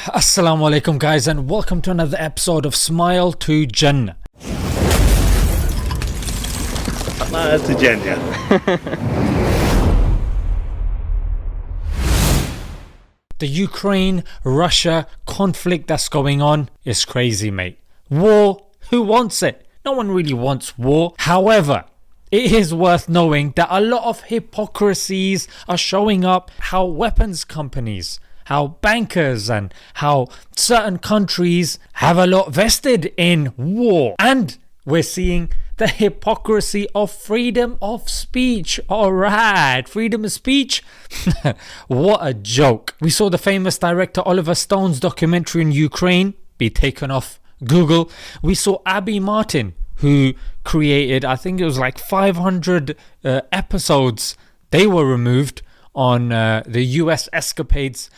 Assalamu alaikum guys, and welcome to another episode of Smile to Jannah. To Jannah. The Ukraine-Russia conflict that's going on is crazy, mate. War, who wants it? No one really wants war. However, it is worth knowing that a lot of hypocrisies are showing up, how weapons companies, how bankers and how certain countries have a lot vested in war. And we're seeing the hypocrisy of freedom of speech. Alright, freedom of speech? What a joke. We saw the famous director Oliver Stone's documentary in Ukraine be taken off Google. We saw Abby Martin, who created, I think it was like 500 episodes. They were removed on the US escapades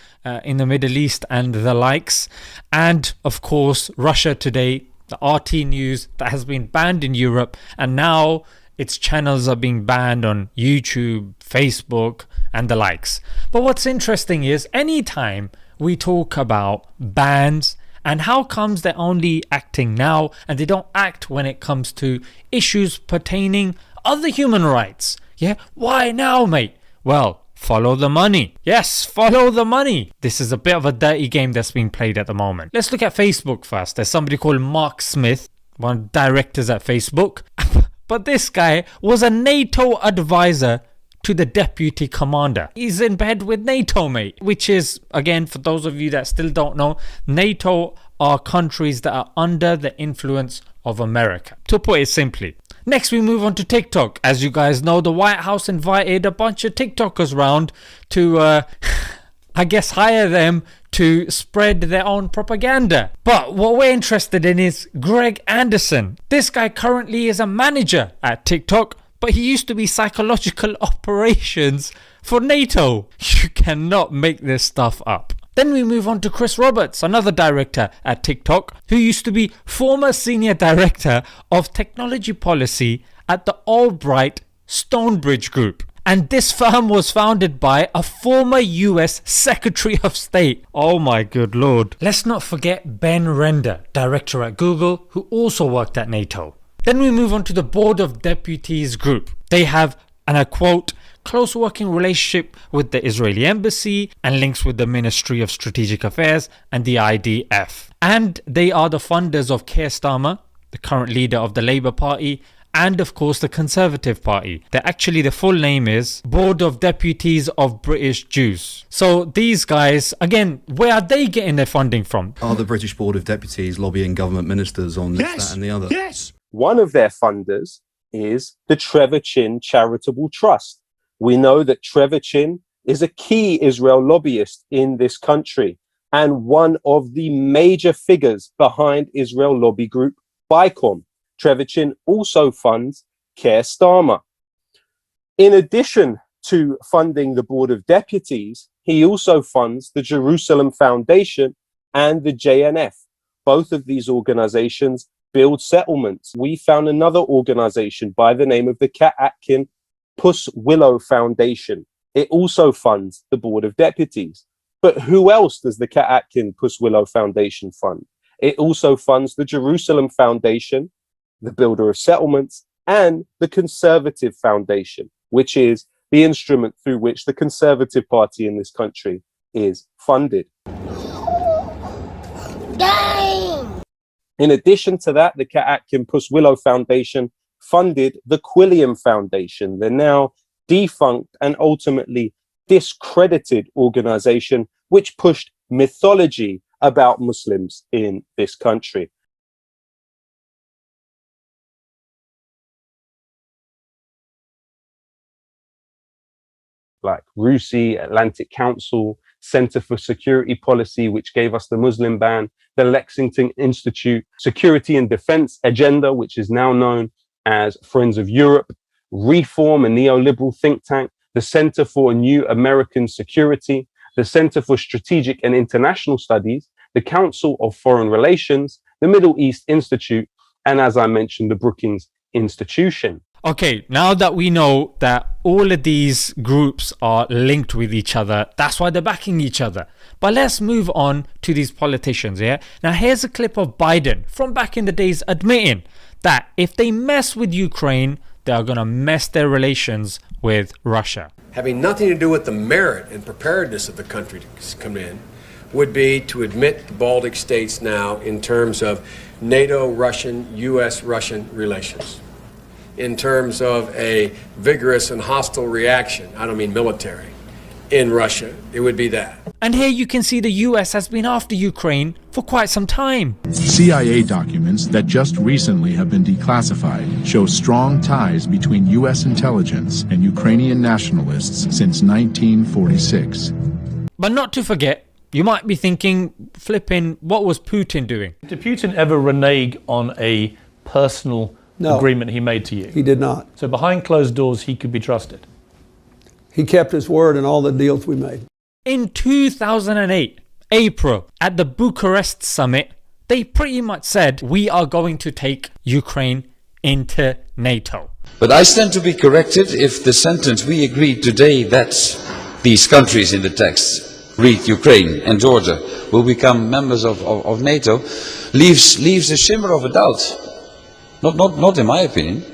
in the Middle East and the likes. And of course, Russia Today, the RT News, that has been banned in Europe, and now its channels are being banned on YouTube, Facebook and the likes. But what's interesting is anytime we talk about bans and how comes they're only acting now and they don't act when it comes to issues pertaining other human rights. Yeah, why now, mate? Well, follow the money. Yes, follow the money. This is a bit of a dirty game that's being played at the moment. Let's look at Facebook first. There's somebody called Mark Smith, one of the directors at Facebook. But this guy was a NATO advisor to the deputy commander. He's in bed with NATO, mate. Which is, again, for those of you that still don't know, NATO are countries that are under the influence of America, to put it simply. Next, we move on to TikTok. As you guys know, the White House invited a bunch of TikTokers round to, I guess, hire them to spread their own propaganda. But what we're interested in is Greg Anderson. This guy currently is a manager at TikTok, but he used to be psychological operations for NATO. You cannot make this stuff up. Then we move on to Chris Roberts, another director at TikTok, who used to be former senior director of technology policy at the Albright Stonebridge Group. And this firm was founded by a former US Secretary of State. Oh my good lord. Let's not forget Ben Render, director at Google, who also worked at NATO. Then we move on to the Board of Deputies Group. They have, and I quote, close working relationship with the Israeli embassy and links with the Ministry of Strategic Affairs and the IDF. And they are the funders of Keir Starmer, the current leader of the Labour Party, and of course the Conservative Party. The full name is Board of Deputies of British Jews. So these guys, again, where are they getting their funding from? Are the British Board of Deputies lobbying government ministers on this, that and the other? Yes. One of their funders is the Trevor Chin Charitable Trust. We know that Trevor Chin is a key Israel lobbyist in this country and one of the major figures behind Israel lobby group BICOM. Trevor Chin also funds Keir Starmer. In addition to funding the Board of Deputies, he also funds the Jerusalem Foundation and the JNF. Both of these organizations build settlements. We found another organization by the name of the Kat Atkin Puss Willow Foundation. It also funds the Board of Deputies. But who else does the Kat Atkin Puss Willow Foundation fund? It also funds the Jerusalem Foundation, the Builder of Settlements, and the Conservative Foundation, which is the instrument through which the Conservative Party in this country is funded. Dang! In addition to that, the Kat Atkin Puss Willow Foundation funded the Quilliam Foundation, the now defunct and ultimately discredited organization which pushed mythology about Muslims in this country. Like RUSI, Atlantic Council, Center for Security Policy, which gave us the Muslim ban, the Lexington Institute Security and Defense Agenda, which is now known as Friends of Europe, Reform, a neoliberal think tank, the Center for New American Security, the Center for Strategic and International Studies, the Council of Foreign Relations, the Middle East Institute, and as I mentioned, the Brookings Institution. Okay, now that we know that all of these groups are linked with each other, that's why they're backing each other. But let's move on to these politicians, yeah? Now here's a clip of Biden from back in the days admitting that if they mess with Ukraine, they are going to mess their relations with Russia. Having nothing to do with the merit and preparedness of the country to come in, would be to admit the Baltic states now in terms of NATO-Russian, U.S.-Russian relations. In terms of a vigorous and hostile reaction, I don't mean military, in Russia, it would be that. And here you can see the US has been after Ukraine for quite some time. CIA documents that just recently have been declassified show strong ties between U.S. intelligence and Ukrainian nationalists since 1946. But not to forget, you might be thinking, flipping, what was Putin doing? Did Putin ever renege on a personal agreement he made to you? He did not. So behind closed doors, he could be trusted. He kept his word in all the deals we made. In 2008, April, at the Bucharest summit, they pretty much said, we are going to take Ukraine into NATO. But I stand to be corrected if the sentence we agreed today that these countries in the text, read Ukraine and Georgia, will become members of NATO, leaves a shimmer of a doubt. Not in my opinion.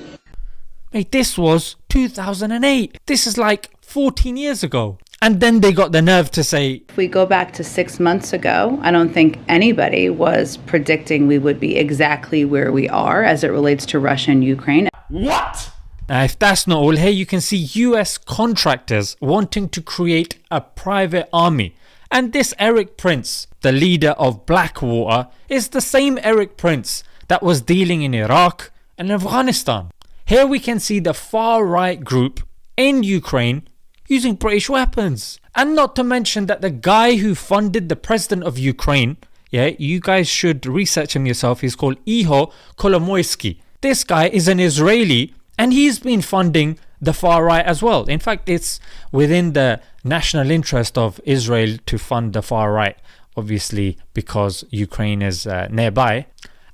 Mate, this was 2008. This is like 14 years ago. And then they got the nerve to say, if we go back to 6 months ago, I don't think anybody was predicting we would be exactly where we are as it relates to Russia and Ukraine. what? Now, if that's not all, here you can see US contractors wanting to create a private army. And this Erik Prince, the leader of Blackwater, is the same Erik Prince that was dealing in Iraq and Afghanistan. Here we can see the far-right group in Ukraine using British weapons. And not to mention that the guy who funded the president of Ukraine, yeah, you guys should research him yourself, he's called Ihor Kolomoisky. This guy is an Israeli and he's been funding the far-right as well. In fact, it's within the national interest of Israel to fund the far-right, obviously because Ukraine is nearby.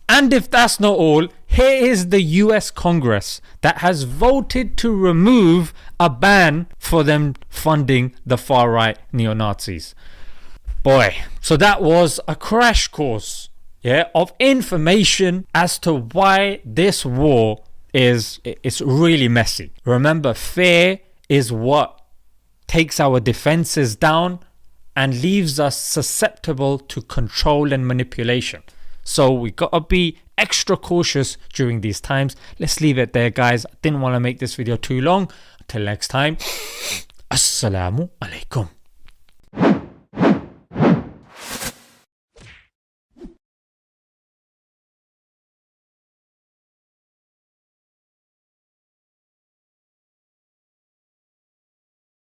And if that's not all, here is the US Congress that has voted to remove a ban for them funding the far-right neo-Nazis. Boy, so that was a crash course, yeah, of information as to why this war it's really messy. Remember, fear is what takes our defenses down and leaves us susceptible to control and manipulation. So we gotta be extra cautious during these times. Let's leave it there, guys. I didn't want to make this video too long. Until next time, Assalamu alaikum.